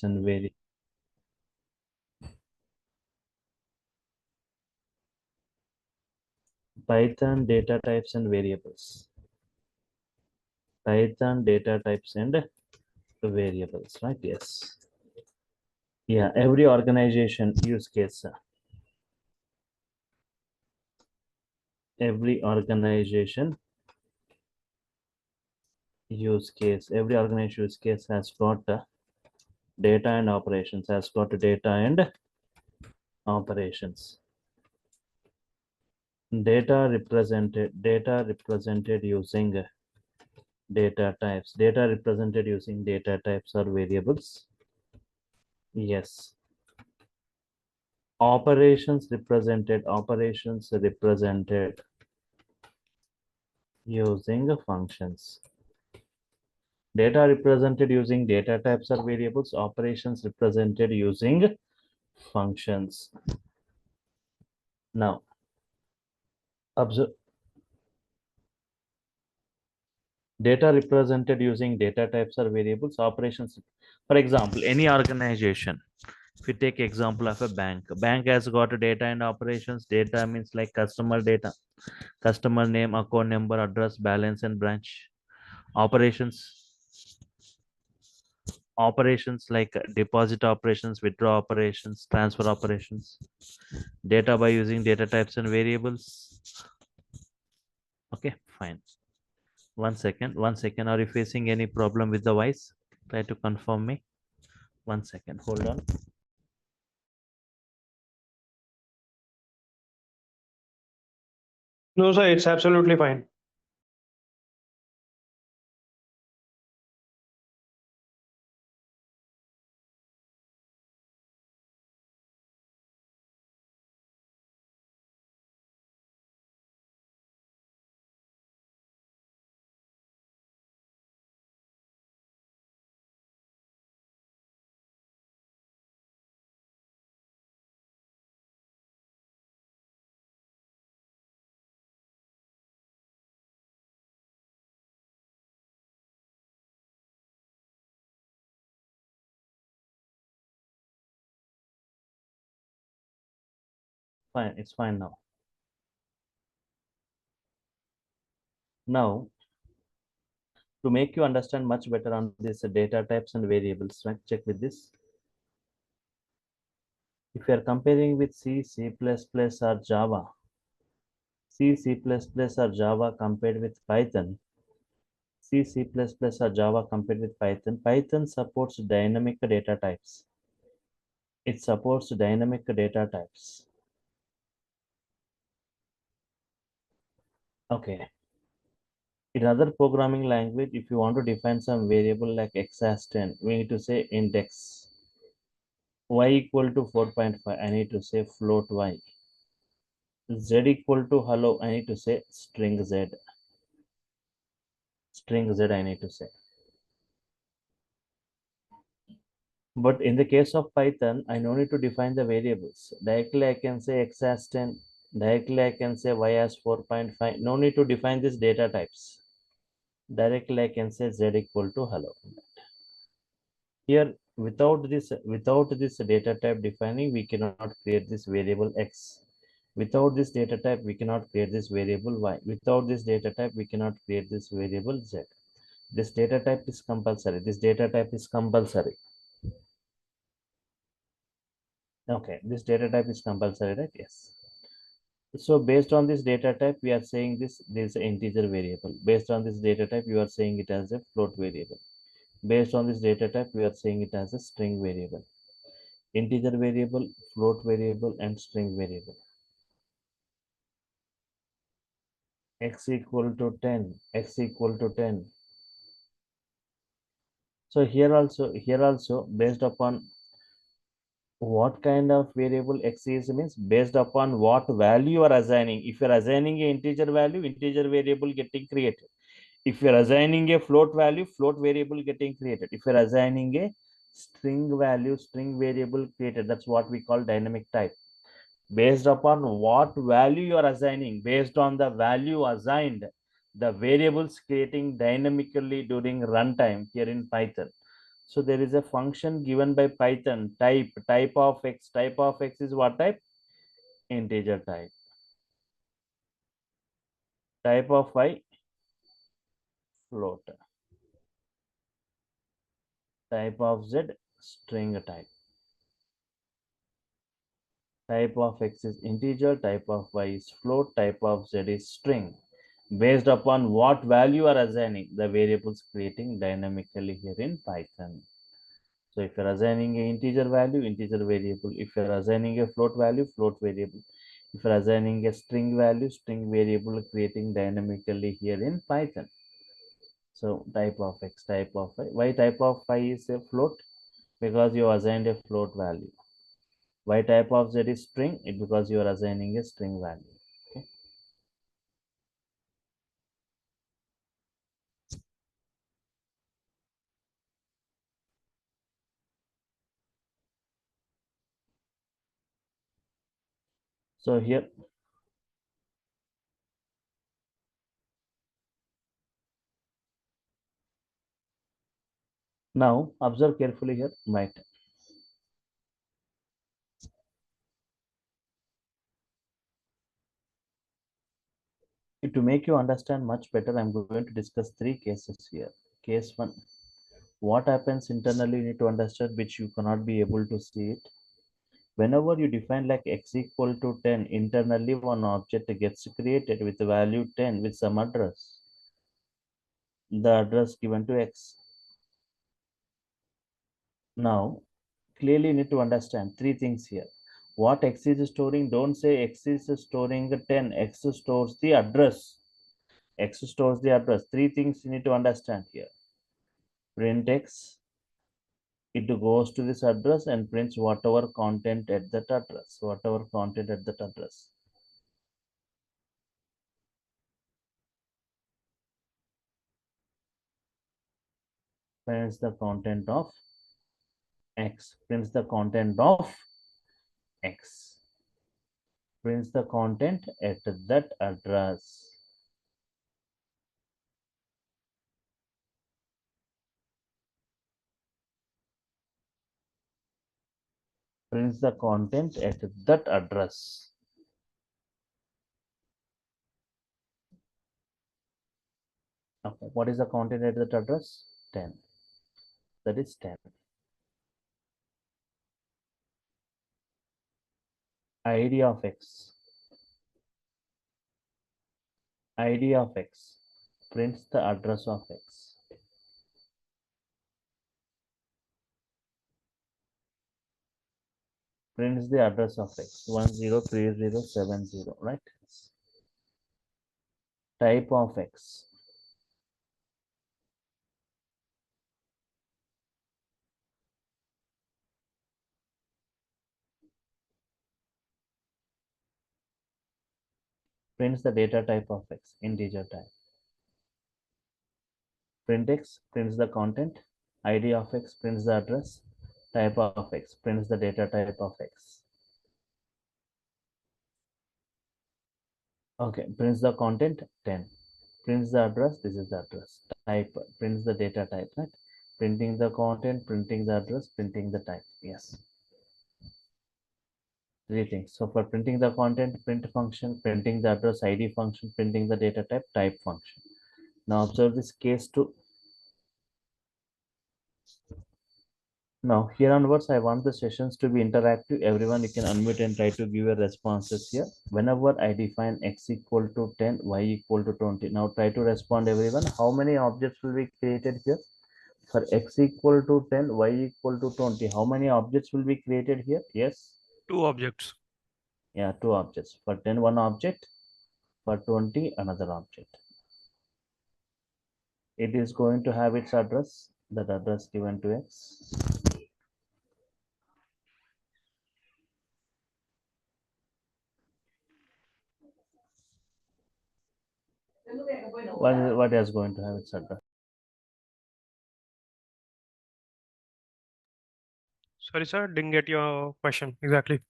and variables. Python data types and variables. Python data types and variables, right? Yes. Yeah, every organization use case. Every organization use case. Every organization use case has got data and operations. Has got data and operations. Data represented using data types. Data represented using data types or variables. Yes. Operations represented using functions. Data represented using data types or variables. Operations represented using functions. Now, observe. Data represented using data types or variables. Operations. For example, any organization. If we take example of a bank has got data and operations. Data means like customer data, customer name, account number, address, balance, and branch. Operations like deposit operations, withdraw operations, transfer operations. Data by using data types and variables. Okay, fine. 1 second. Are you facing any problem with the voice? Try to confirm me. 1 second. Hold on. No, sir, it's absolutely fine. Fine. It's fine now. Now, to make you understand much better on this data types and variables, right? Check with this. If you are comparing with C, C++, or Java, C, C++, or Java compared with Python, C, C++, or Java compared with Python, Python supports dynamic data types. It supports dynamic data types. Okay. In other programming language, if you want to define some variable like x as 10, we need to say index. Y equal to 4.5, I need to say float y. Z equal to hello, I need to say string z. String z, I need to say. But in the case of Python, I no need to define the variables. Directly, I can say x as 10. Directly, I can say y as 4.5. No need to define these data types. Directly, I can say z equal to hello. Here, without this data type defining, we cannot create this variable x. Without this data type, we cannot create this variable y. Without this data type, we cannot create this variable z. This data type is compulsory. This data type is compulsory. Okay, this data type is compulsory, right? Yes. So based on this data type, we are saying this is an integer variable. Based on this data type, you are saying it as a float variable. Based on this data type, we are saying it as a string variable. Integer variable, float variable, and string variable. X equal to 10, x equal to 10. So here also based upon what kind of variable x is means based upon what value you are assigning. If you are assigning an integer value, integer variable getting created. If you are assigning a float value, float variable getting created. If you are assigning a string value, string variable created. That's what we call dynamic type. Based upon what value you are assigning, based on the value assigned, the variables creating dynamically during runtime here in Python. So there is a function given by Python, type of x. Type of x is what type? Integer type. Type of y, float. Type of z, string type. Type of x is integer, type of y is float, type of z is string. Based upon what value are assigning, the variables creating dynamically here in Python. So if you're assigning a integer value, integer variable. If you're assigning a float value, float variable. If you're assigning a string value, string variable creating dynamically here in Python. So type of x, type of y. Why type of y is a float? Because you assigned a float value. Why type of z is string? It because you are assigning a string value. Okay. So here now observe carefully here. Right. To make you understand much better, I'm going to discuss three cases here. Case one, what happens internally you need to understand, which you cannot be able to see it. Whenever you define like x equal to 10, internally one object gets created with the value 10 with some address, the address given to x. Now clearly you need to understand three things here. What x is storing, don't say x is storing 10, x stores the address. X stores the address. Three things you need to understand here. Print x, it goes to this address and prints whatever content at that address, whatever content at that address. Prints the content of x, prints the content of x, prints the content at that address. Prints the content at that address. Okay. What is the content at that address? 10. That is 10. ID of x. ID of x prints the address of x. Prints the address of x 103070, right? Type of x. Prints the data type of x, integer type. Print x prints the content. ID of x prints the address. Type of x prints the data type of x. Okay, prints the content 10. Prints the address, this is the address. Type prints the data type, right? Printing the content, printing the address, printing the type. Yes. Three things. So for printing the content, print function, printing the address, ID function, printing the data type function. Now observe this case 2. Now here onwards, I want the sessions to be interactive. Everyone, you can unmute and try to give your responses here. Whenever I define x equal to 10, y equal to 20. Now try to respond everyone. How many objects will be created here? For x equal to 10, y equal to 20. How many objects will be created here? Yes. Two objects. Yeah, two objects. For 10, one object. For 20, another object. It is going to have its address, that address given to x. What is going to have its address? Sorry, sir, didn't get your question exactly.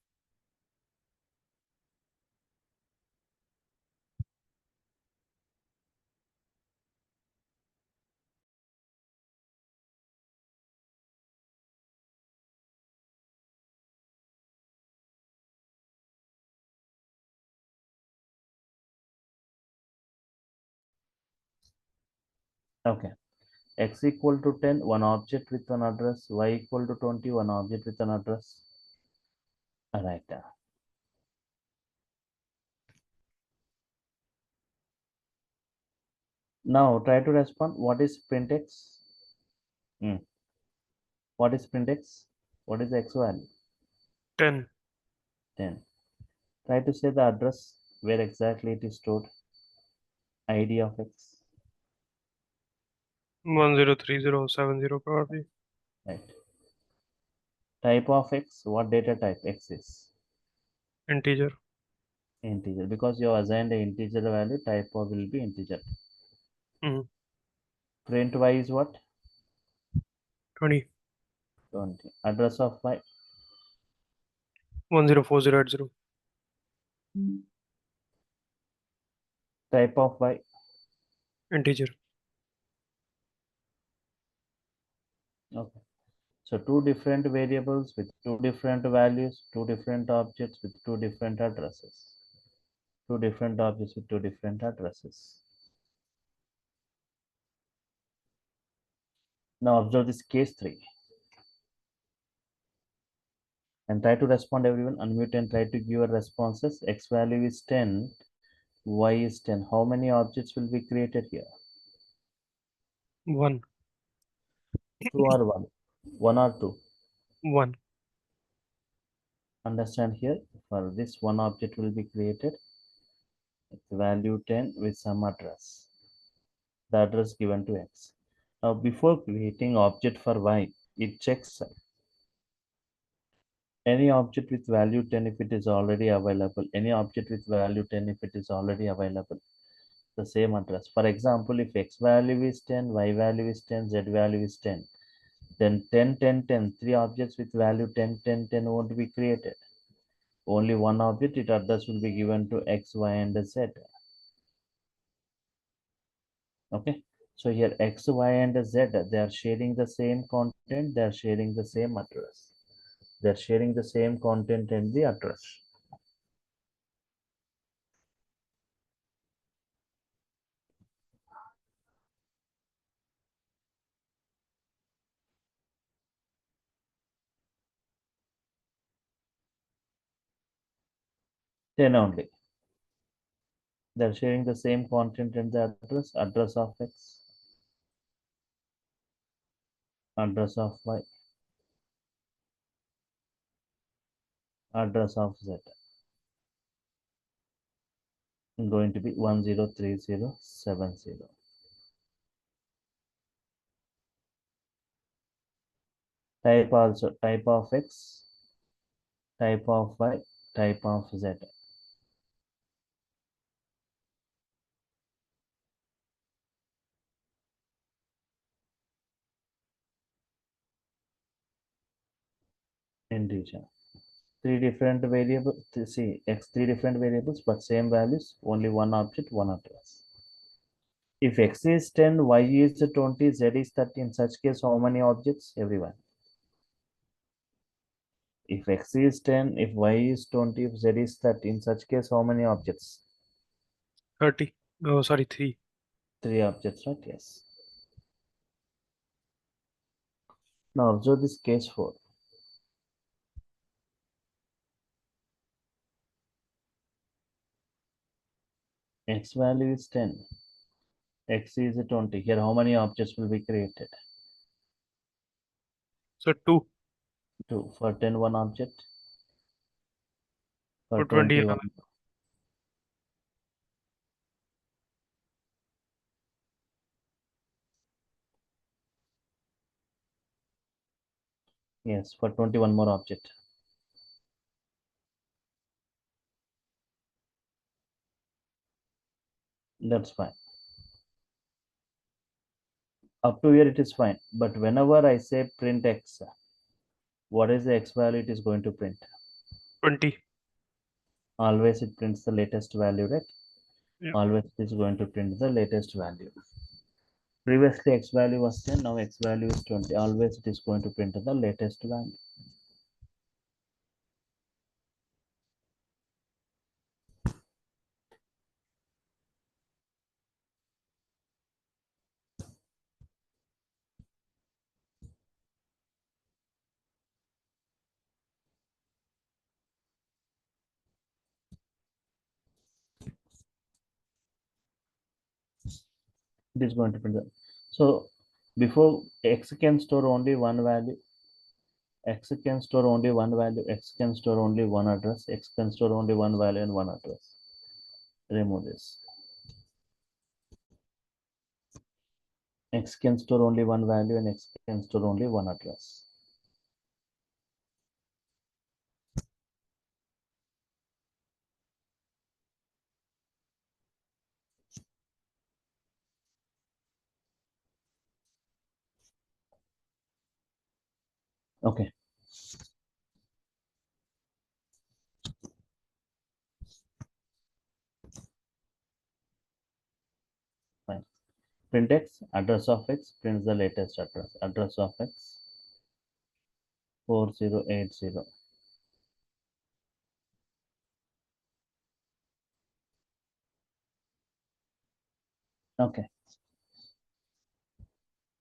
Okay. X equal to 10, one object with an address. Y equal to 20, one object with an address. All right. Now try to respond. What is print x? Hmm. What is print x? What is the x value? 10. 10. Try to say the address where exactly it is stored. ID of x. 103070 probably. Right. Type of x. What data type x is? Integer. Integer. Because you have assigned an integer value, type of will be integer. Mm. Print y is what? 20. 20. Address of y. 104080. Type of y. Integer. Okay. So two different variables with two different values, two different objects with two different addresses. Two different objects with two different addresses. Now observe this case 3 and try to respond everyone. Unmute and try to give your responses. X value is 10, y is 10. How many objects will be created here? 1. Two or one? One or two? 1. Understand here, for this one object will be created. Its value 10 with some address. The address given to x. Now before creating object for y, it checks any object with value 10 if it is already available, any object with value 10 if it is already available, the same address. For example, if x value is 10, y value is 10, z value is 10, then 10, 10, 10, three objects with value 10, 10, 10 won't be created. Only one object, its address will be given to x, y, and z. Okay. So here x, y, and z, they are sharing the same content, they are sharing the same address. They are sharing the same content and the address. Then only. They're sharing the same content and the address of x, address of y, address of z. Going to be 103070. Type also type of x, type of y, type of z. Integer. Three different variables. See, x three different variables, but same values. Only one object, one address. If x is 10, y is 20, z is 30. In such case, how many objects? Everyone. If x is 10, if y is 20, if z is 30, in such case, how many objects? 30. Oh, sorry, 3. Three objects, right? Yes. Now observe this case 4. X value is 10. X is 20. Here, how many objects will be created? So 2. 2. For 10, one object. For For 20, 21. another. Yes, for 21 more object. That's fine. Up to here, it is fine. But whenever I say print X, what is the X value it is going to print? 20. Always it prints the latest value, right? Yeah. Always it is going to print the latest value. Previously, X value was 10. Now X value is 20. Always it is going to print the latest value. It is going to print the. So before x can store only one value, x can store only one value, x can store only one address, x can store only one value and one address. Remove this. X can store only one value and x can store only one address. Okay, fine. Print x, address of x prints the latest address. Address of x 4080. Okay,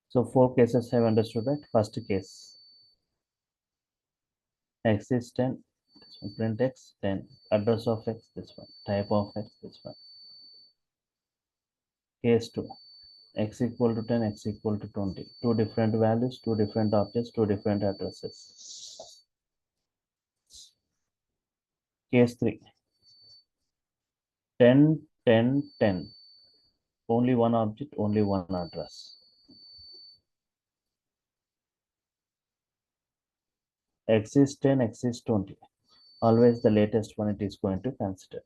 so four cases have understood, right? First case, x is 10, this one, print x 10, address of x this one, type of x this one. Case 2, x equal to 10, x equal to 20, two different values, two different objects, two different addresses. Case 3, 10, 10, 10, only one object, only one address. X is 10, x is 20, always the latest one it is going to consider.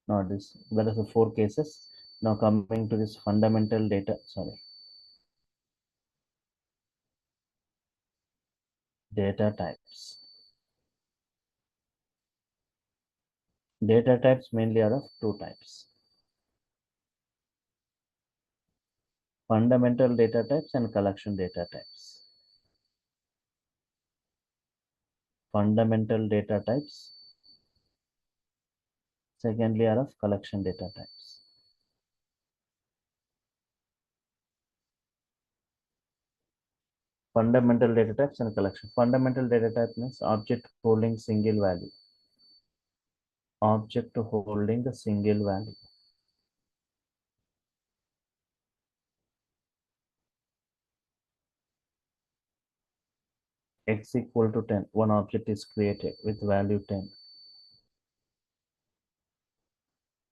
Now this, that is the four cases. Now coming to this fundamental data, data types. Data types mainly are of two types: fundamental data types and collection data types. Fundamental data types, secondly, are of collection data types. Fundamental data types and collection. Fundamental data type means object holding single value. Object holding a single value. X equal to 10. One object is created with value 10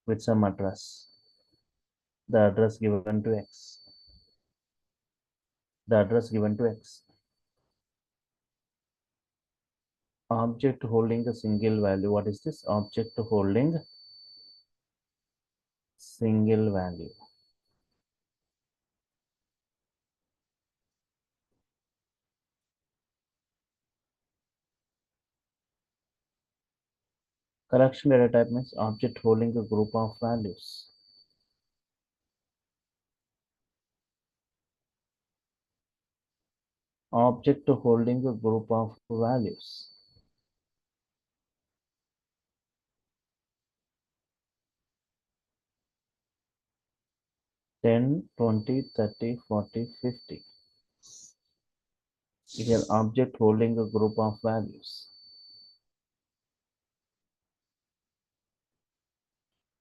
with some address. The address given to X. The address given to X. Object holding a single value. What is this? Object holding single value. Collection data type means object holding a group of values. Object holding a group of values. Ten, 20, 30, 40, 50. Here object holding a group of values.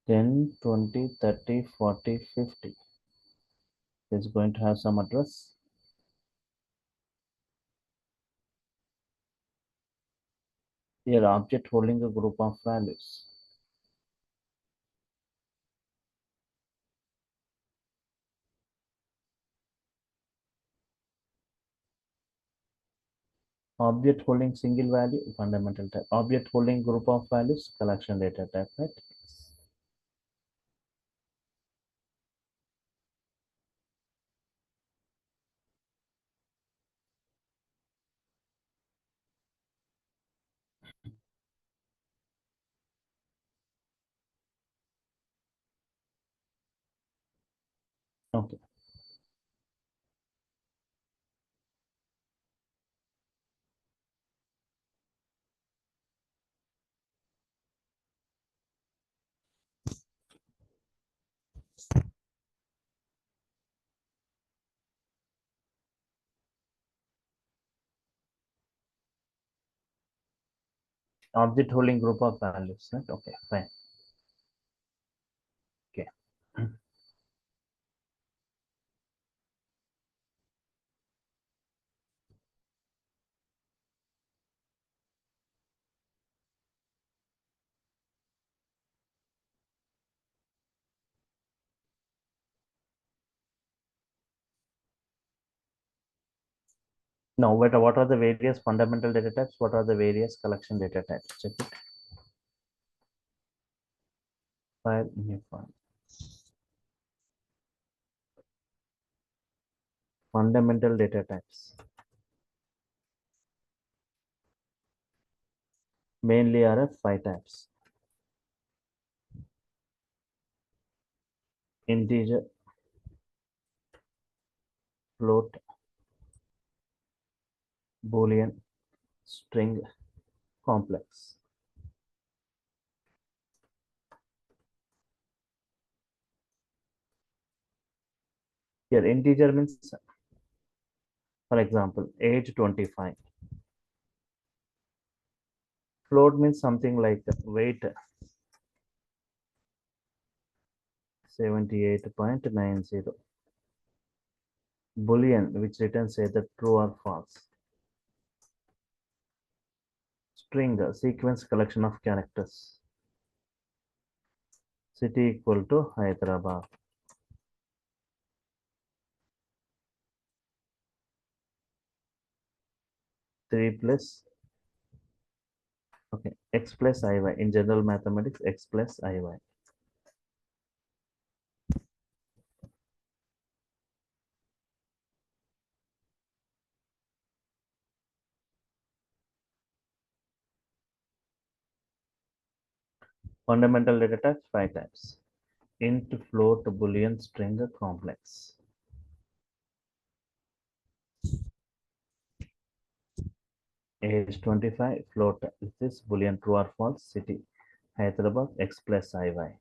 10, 20, 30, 40, 50. Is going to have some address. Here object holding a group of values. Object holding single value, fundamental type. Object holding group of values, collection data type, right? Okay. Object holding group of values, right? Okay, fine. Okay. Now, what are the various fundamental data types? What are the various collection data types? Check it. File, new file. Fundamental data types mainly are of 5 types: integer, float, boolean, string, complex. Here, integer means, for example, age 25. Float means something like weight 78.90. Boolean, which returns either true or false. String, sequence collection of characters. City equal to Hyderabad. 3 plus, okay, x plus iy. In general mathematics, x plus iy. Fundamental data types, 5 types: int, float, boolean, string, complex. Age 25, float is this, boolean true or false, city Hyderabad, x plus iy.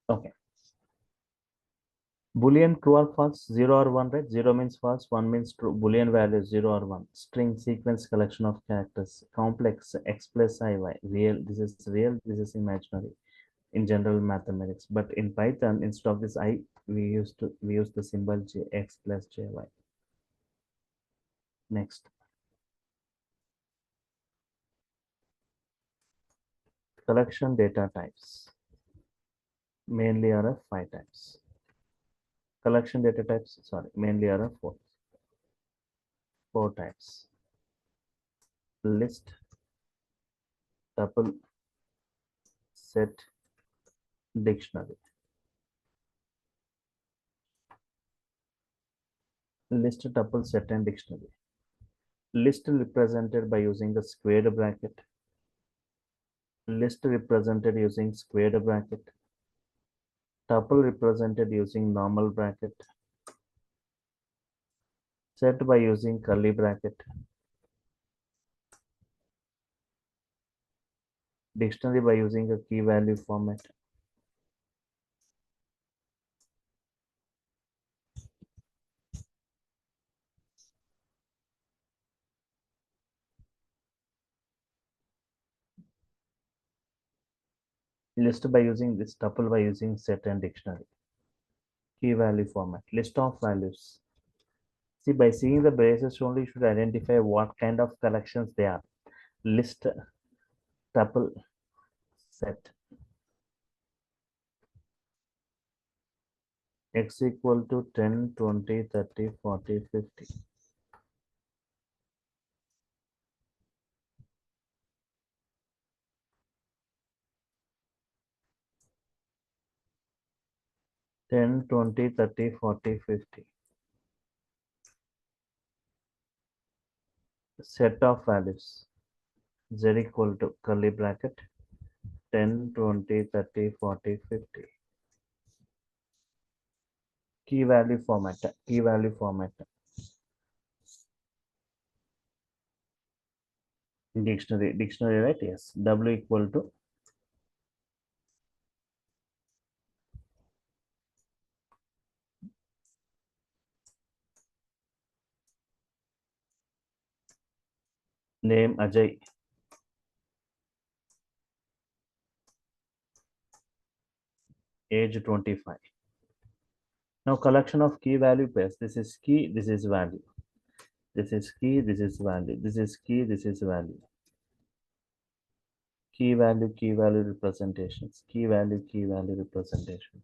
Okay. Boolean true or false, 0 or 1, right? 0 means false, 1 means true. Boolean value 0 or 1. String, sequence collection of characters. Complex, x plus iy. Real, this is real, this is imaginary in general mathematics. But in Python, instead of this I, we use the symbol j, x plus jy. Next, collection data types mainly are of 5 types. Collection data types, sorry, mainly are of four types: list, tuple, set, dictionary. List, tuple, set, and dictionary. List represented by using the squared bracket. List represented using squared bracket. Tuple represented using normal bracket. Set by using curly bracket. Dictionary by using a key value format. List by using this, tuple by using set, and dictionary. Key value format. List of values. See, by seeing the braces only, you should identify what kind of collections they are. List, tuple, set. X equal to 10, 20, 30, 40, 50. 10, 20, 30, 40, 50. Set of values. Z equal to curly bracket 10, 20, 30, 40, 50. Key value format. Key value format. Dictionary, right? Yes. W equal to name Ajay, age 25. Now collection of key value pairs. This is key, this is value. This is key, this is value. This is key, this is value. Key value representations. Key value representation.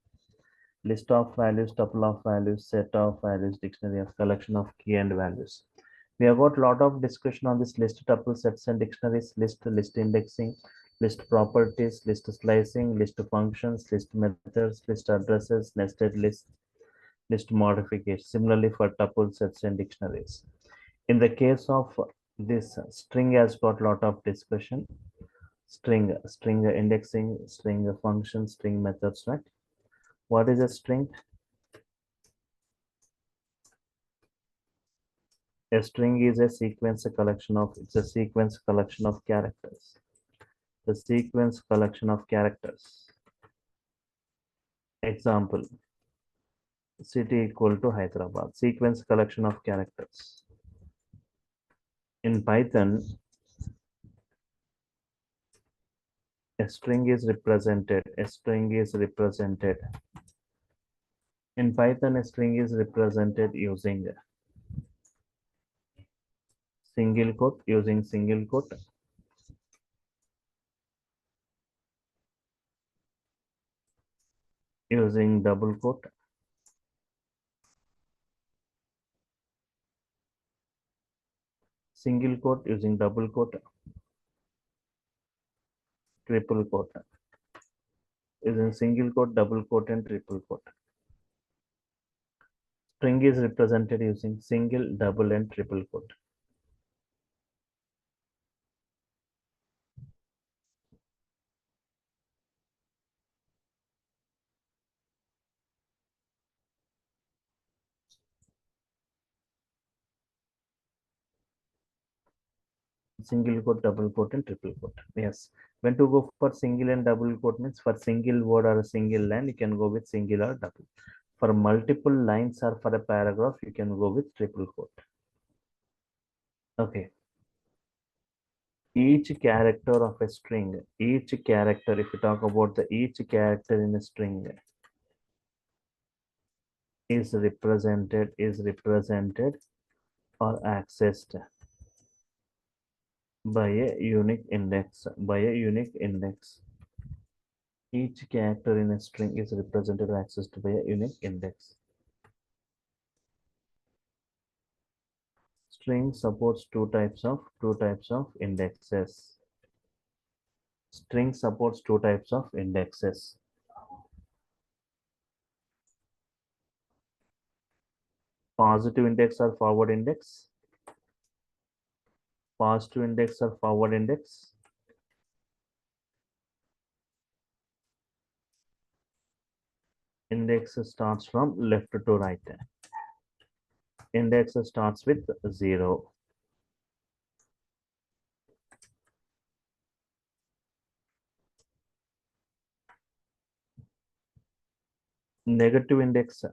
List of values, tuple of values, set of values, dictionary of collection of key and values. We have got a lot of discussion on this list, tuple, sets and dictionaries, list indexing, list properties, list slicing, list functions, list methods, list addresses, nested list modification. Similarly for tuple, sets and dictionaries. In the case of this string has got a lot of discussion. String indexing, string function, string methods, right? What is a string? A string is a sequence collection of, it's a sequence collection of characters. The sequence collection of characters. Example, city equal to Hyderabad. Sequence collection of characters. In Python, a string is represented. A string is represented. In Python, a string is represented using single quote, using single quote, using double quote, single quote, using double quote, triple quote, using single quote, double quote, and triple quote. String is represented using single, double, and triple quote. Single quote, double quote, and triple quote. Yes. When to go for single and double quote means for single word or a single line, you can go with single or double. For multiple lines or for a paragraph, you can go with triple quote. Okay. Each character of a string, each character, if you talk about the each character in a string is represented or accessed by a unique index, Each character in a string is represented or accessed by a unique index. String supports two types of indexes. String supports two types of indexes. Positive index or forward index. Positive index or forward index. Index starts from left to right. Index starts with 0. Negative index.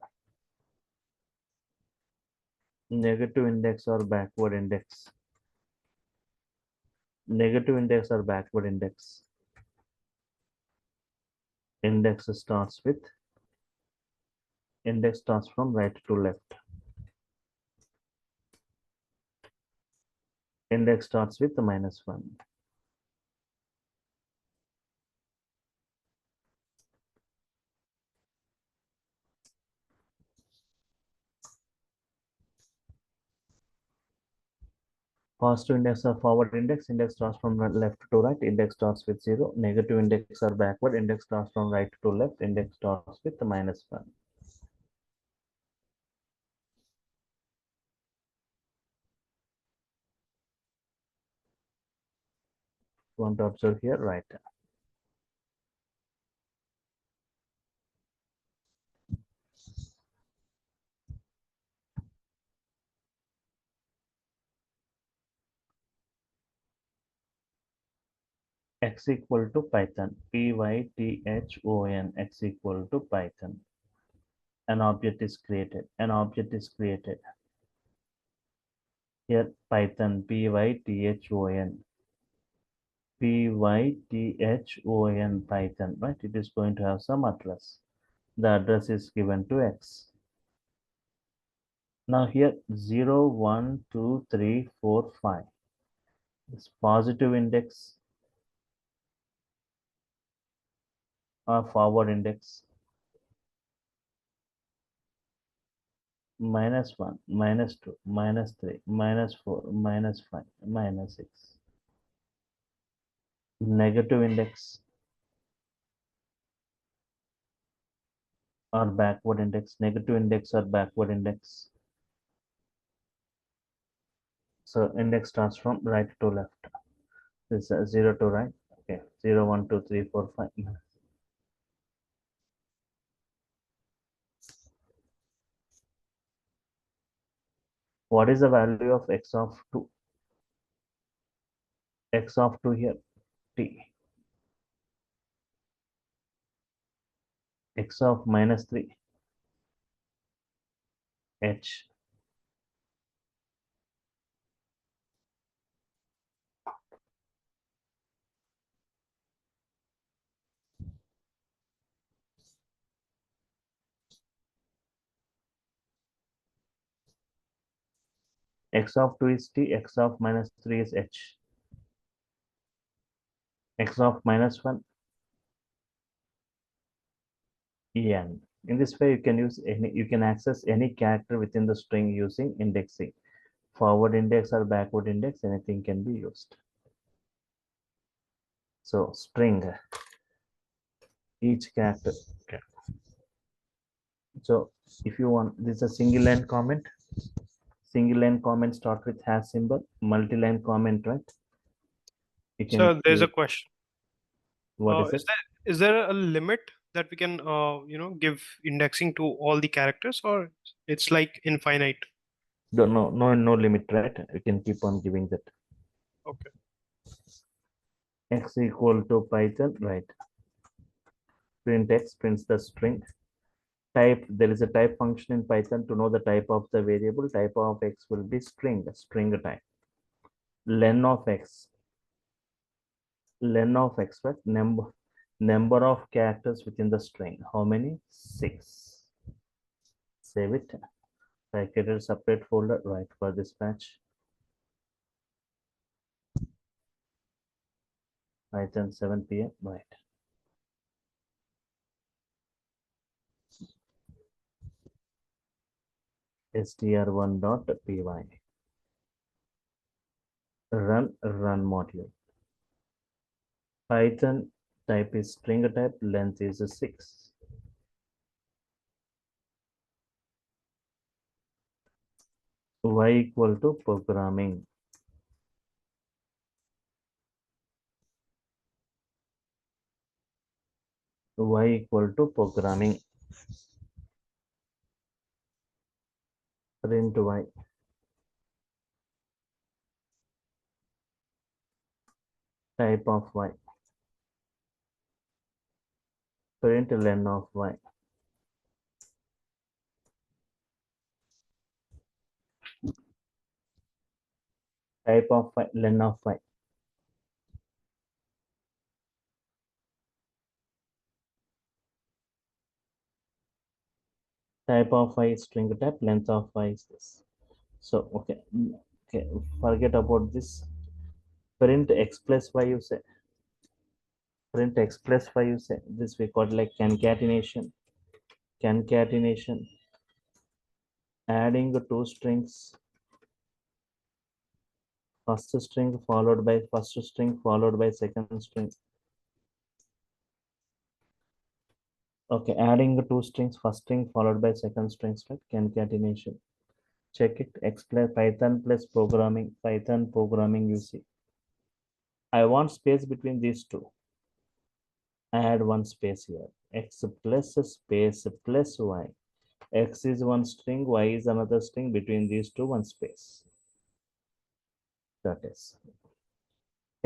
Negative index or backward index. Negative index or backward index. Index starts from right to left. Index starts with -1. Positive index or forward index. Index starts from left to right. Index starts with 0. Negative index or backward. Index starts from right to left. Index starts with -1. Want to observe here, right? x equal to Python, Python, x equal to Python. An object is created. An object is created. Here Python, Python, Python, right? It is going to have some address. The address is given to x. Now here 0, 1, 2, 3, 4, 5. This positive index or forward index. -1, -2, -3, -4, -5, -6. Negative index or backward index. Negative index or backward index. So index starts from right to left. This is 0 to right. Okay, 0, 1, 2, 3, 4, 5. What is the value of x of 2? X of 2 here, t. X of -3, h. X of 2 is t, x of -3 is h. X of -1, en. In this way, you can use any, you can access any character within the string using indexing. Forward index or backward index, anything can be used. So string, each character. Okay. So if you want, this is a single line comment. Single line comment start with hash symbol. Multi-line comment, right? You can So there's a create. question. What is Is it? there a limit that we can give indexing to all the characters, or it's like infinite? No limit, right? You can keep on giving that. Okay. X equal to Python, right? Print x prints the string. Type, there is a type function in Python to know the type of the variable. Type of x will be string type. Len of x, right? Number of characters within the string. How many? 6. Save it. I created a separate folder, right, for this batch. Python 7 p.m. Right. str1.py. Run module. Python type is string type, length is 6. Y equal to programming. Y equal to programming. Print y. Type of y. Print len of y. Type of y, len of y. Type of y is string type, length of y is this. So okay, okay, forget about this. Print x plus y, you say. Print x plus y, you say. This we call like concatenation. Concatenation. Adding the two strings. First string followed by second string. Okay, adding the two strings, first string followed by second strings, right? Concatenation. Check it. X plus Python programming, you see. I want space between these two. Add one space here. X plus space plus y. X is one string, y is another string. Between these two, one space. That is.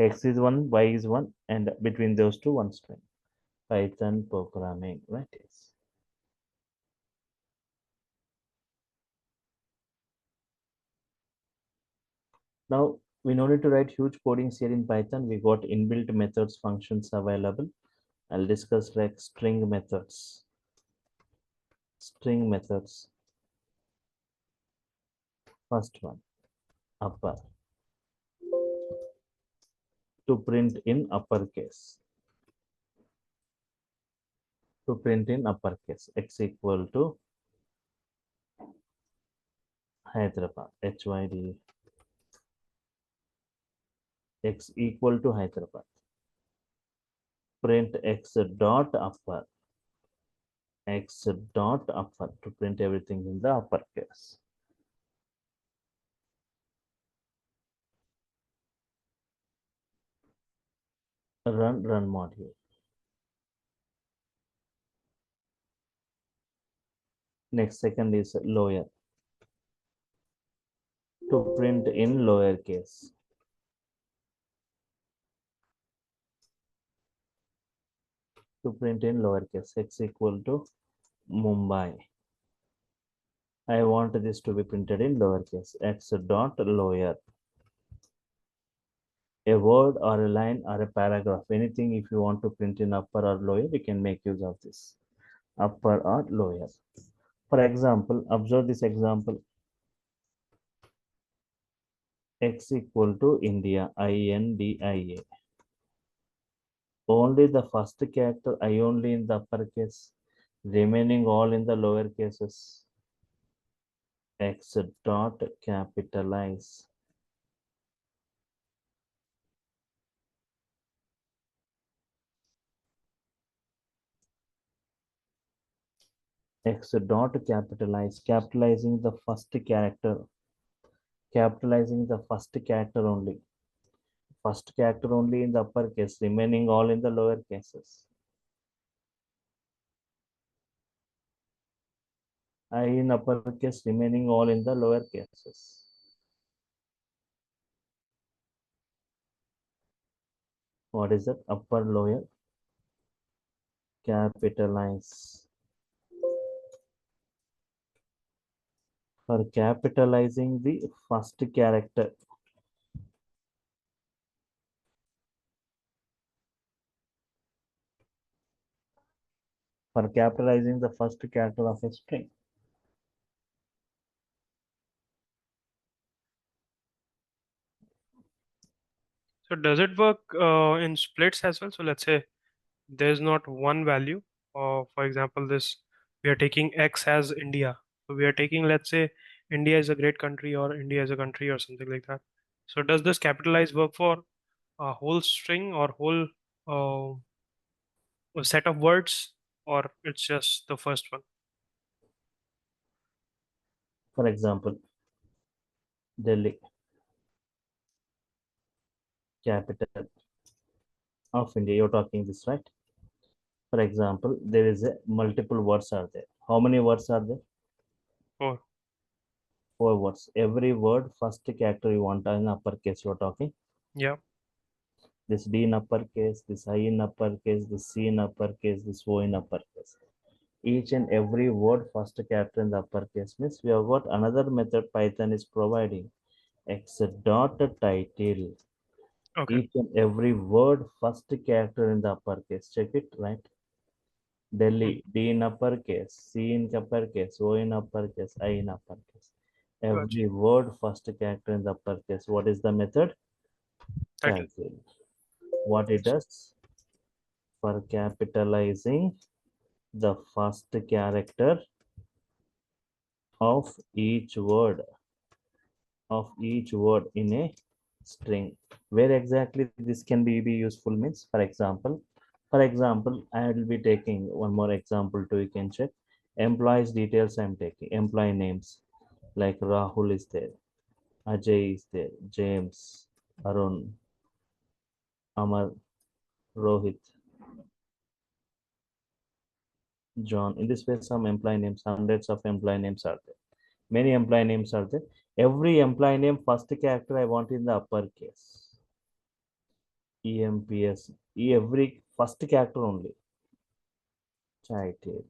X is 1, Y is 1, and between those two, one string. Python programming, right? Yes. Now, we no need to write huge codings here in Python. We got inbuilt methods, functions available. I'll discuss like string methods. String methods. First one, upper. To print in uppercase. To print in uppercase. X equal to Hyderabad. HYD. X equal to Hyderabad. Print X dot upper. X dot upper to print everything in the uppercase. Run module. Next, second is lower. To print in lowercase. To print in lowercase. X equal to Mumbai. I want this to be printed in lowercase. X dot lower. A word or a line or a paragraph. Anything if you want to print in upper or lower, we can make use of this. Upper or lower. For example, observe this example. X equal to India. INDIA. Only the first character I only in the uppercase, remaining all in the lower cases. X dot capitalize. X dot capitalize. Capitalizing the first character. Capitalizing the first character only. First character only in the uppercase, remaining all in the lower cases. I in uppercase, remaining all in the lower cases. What is that? Upper, lower, capitalize. For capitalizing the first character. For capitalizing the first character of a string. So does it work in splits as well? So let's say there's not one value. Or for example, this we are taking X as India. So we are taking, let's say, India is a great country or India is a country or something like that. So does this capitalize work for a whole string or whole a set of words, or it's just the first one? For example, Delhi, capital of India. You're talking this, right? For example, there is a multiple words are there. How many words are there? Or 4 words. Every word, first character you want in uppercase, you're talking. yeah, This D in uppercase, this I in uppercase, this C in uppercase, this O in uppercase. Each and every word, first character in the uppercase means we have got another method Python is providing. X dot title. okay, Each and every word, first character in the uppercase. Check it, right? mm, Delhi, D in uppercase, C in uppercase, O in uppercase, I in uppercase. gotcha. Every word, first character in the uppercase. What is the method? Title. Title. What it does? For capitalizing the first character of each word in a string. Where exactly this can be useful means, for example, I will be taking one more example too. You can check employees details. I'm taking employee names like Rahul is there, Ajay is there, James, Arun, Amar, Rohit, John. In this way, some employee names, hundreds of employee names are there. Many employee names are there. Every employee name, first character I want in the uppercase. EMPS, every first character only. Title.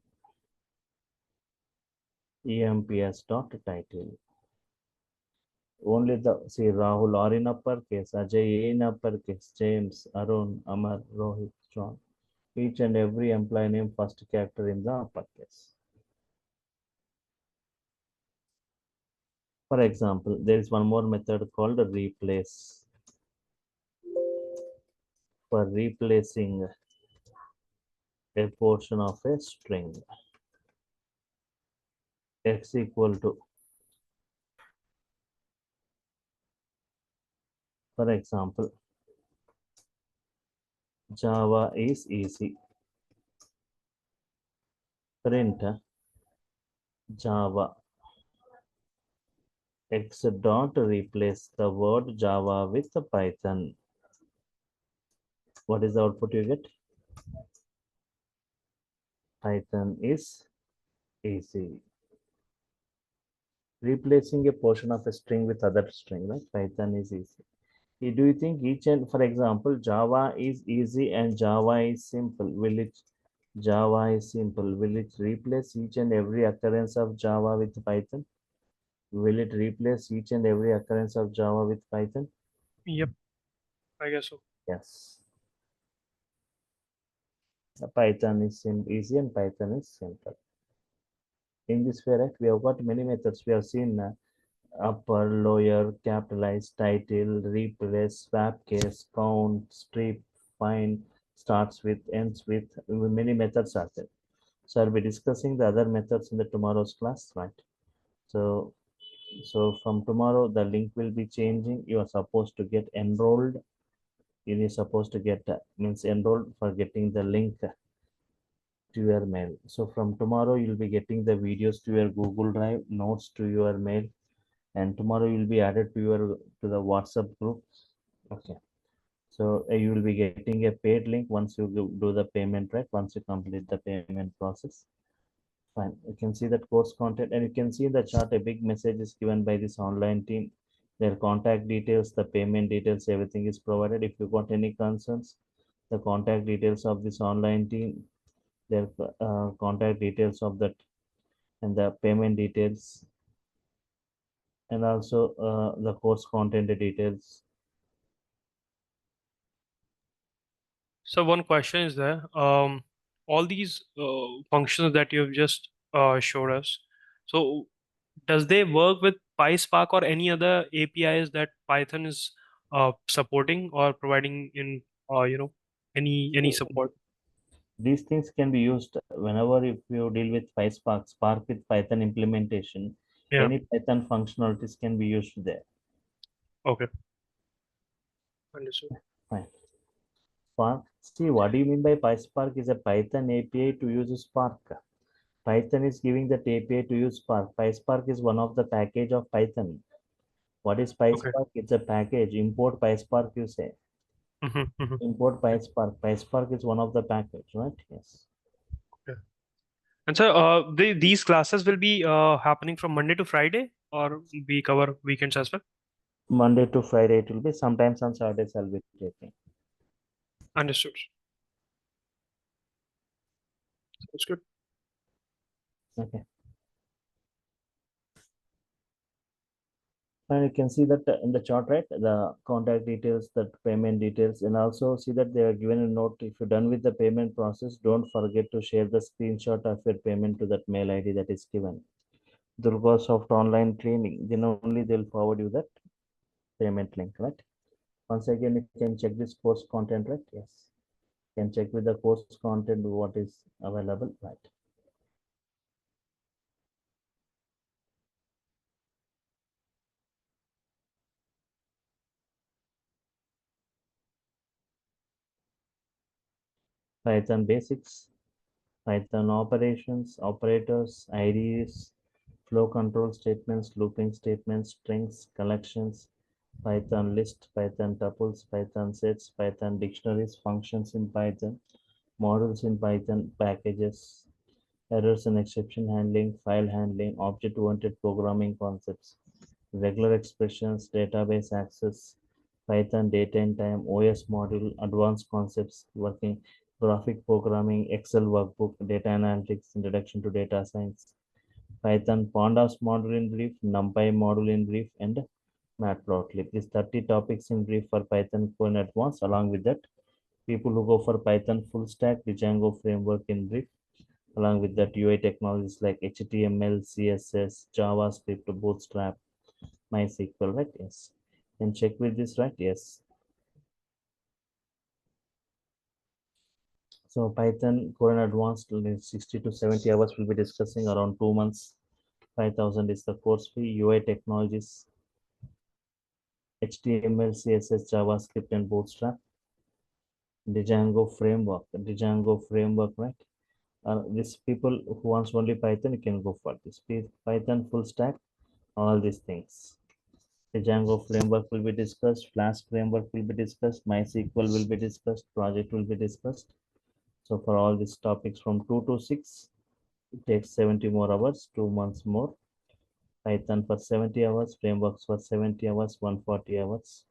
EMPS dot title. Only the see Rahul R in uppercase, Ajay A in uppercase, James, Arun, Amar, Rohit, John. Each and every employee name first character in the uppercase. For example, there is one more method called replace. For replacing a portion of a string, x equal to, for example, Java is easy. Print Java x dot replace the word Java with Python. What is the output you get? Python is easy. Replacing a portion of a string with other string, right? Python is easy. Do you think each and, for example, Java is easy and Java is simple? Will it, Java is simple, will it replace each and every occurrence of Java with Python? Will it replace each and every occurrence of Java with Python? Yep, I guess so. Yes. Python is easy and Python is simple. In this way, right, we have got many methods. We have seen upper, lower, capitalize, title, replace, swap case, count, strip, find, starts with, ends with. Many methods are there. So I'll be discussing the other methods in the tomorrow's class, right? So, so from tomorrow, the link will be changing. You are supposed to get enrolled. You are supposed to get means enrolled for getting the link to your mail. So from tomorrow, you'll be getting the videos to your Google Drive, notes to your mail, and tomorrow you'll be added to your to the WhatsApp group. Okay. So you will be getting a paid link once you do the payment, right? Once you complete the payment process. Fine. You can see that course content, and you can see in the chart a big message is given by this online team. Their contact details, the payment details, everything is provided. If you got any concerns, the contact details of this online team, their contact details of that, and the payment details, and also the course content details. So one question is there. All these functions that you've just showed us. So does they work with PySpark or any other APIs that Python is supporting or providing in any support? These things can be used whenever if you deal with PySpark, Spark with Python implementation, Yeah. any Python functionalities can be used there. Okay. Understood. Fine. Spark. See, what do you mean by PySpark is a Python API to use Spark. Python is giving that API to use Spark. PySpark is one of the package of Python. What is Okay. PySpark? It's a package. Import PySpark, you say. Mm-hmm. Import PySpark. PySpark is one of the package, right? Yes. Okay. And so these classes will be happening from Monday to Friday, or we cover weekends as well? Monday to Friday it will be. Sometimes on Saturdays I'll be taking. Understood. That's good. Okay. And you can see that in the chart, right? The contact details, the payment details, and also see that they are given a note. If you're done with the payment process, don't forget to share the screenshot of your payment to that mail ID that is given. DURGASOFT online training. Then only they'll forward you that payment link, right? Once again, you can check this course content, right? Yes. You can check with the course content what is available, right? Python basics, Python operations, operators, IDs, flow control statements, looping statements, strings, collections, Python list, Python tuples, Python sets, Python dictionaries, functions in Python, models in Python, packages, errors and exception handling, file handling, object-oriented programming concepts, regular expressions, database access, Python data and time, OS module, advanced concepts, working, graphic programming, Excel workbook, data analytics, introduction to data science, Python pandas module in brief, NumPy module in brief, and Matplotlib. These 30 topics in brief for Python core and advanced. Along with that, people who go for Python full stack, the Django framework in brief. Along with that, UI technologies like HTML, CSS, JavaScript, Bootstrap, MySQL, right? Yes. And check with this, right? Yes. So Python core and advanced 60 to 70 hours will be discussing around 2 months. 5,000 is the course fee. UI technologies, HTML, CSS, JavaScript, and Bootstrap. The Django framework, right? These people who wants only Python, you can go for this. Python full stack, all these things. The Django framework will be discussed, Flask framework will be discussed, MySQL will be discussed, project will be discussed. So for all these topics from 2 to 6, it takes 70 more hours, 2 months more. Python for 70 hours, frameworks for 70 hours, 140 hours.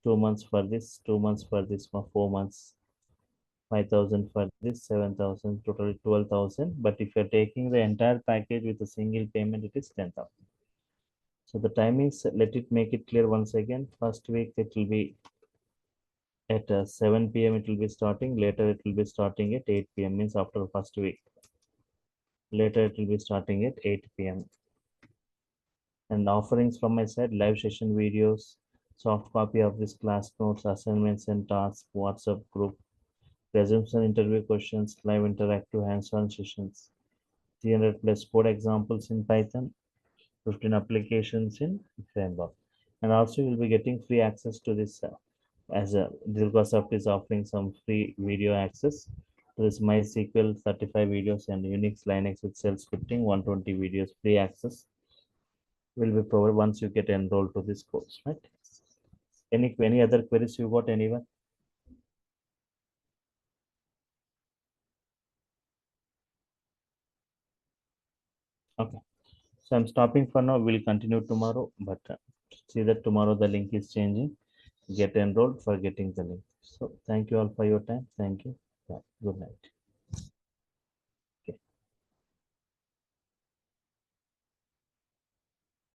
2 months for this, 2 months for this, for 4 months. 5,000 for this, 7,000, totally 12,000. But if you're taking the entire package with a single payment, it is 10,000. So the timings, let it make it clear once again. First week, it will be at 7 p.m. It will be starting. Later, it will be starting at 8 p.m. Means after first week. Later, it will be starting at 8 p.m. And offerings from my side, live session videos, soft copy of this class notes, assignments and tasks, WhatsApp group, resumes and interview questions, live interactive hands-on sessions, 300 plus code examples in Python, 15 applications in framework. And also you'll be getting free access to this as a DURGASOFT is offering some free video access to this MySQL 35 videos and Unix Linux with shell scripting 120 videos free access will be provided once you get enrolled to this course, right? Any other queries you got, anyone? Okay. So I'm stopping for now. We'll continue tomorrow, but see that tomorrow the link is changing. Get enrolled for getting the link. So thank you all for your time. Thank you. Bye. Good night.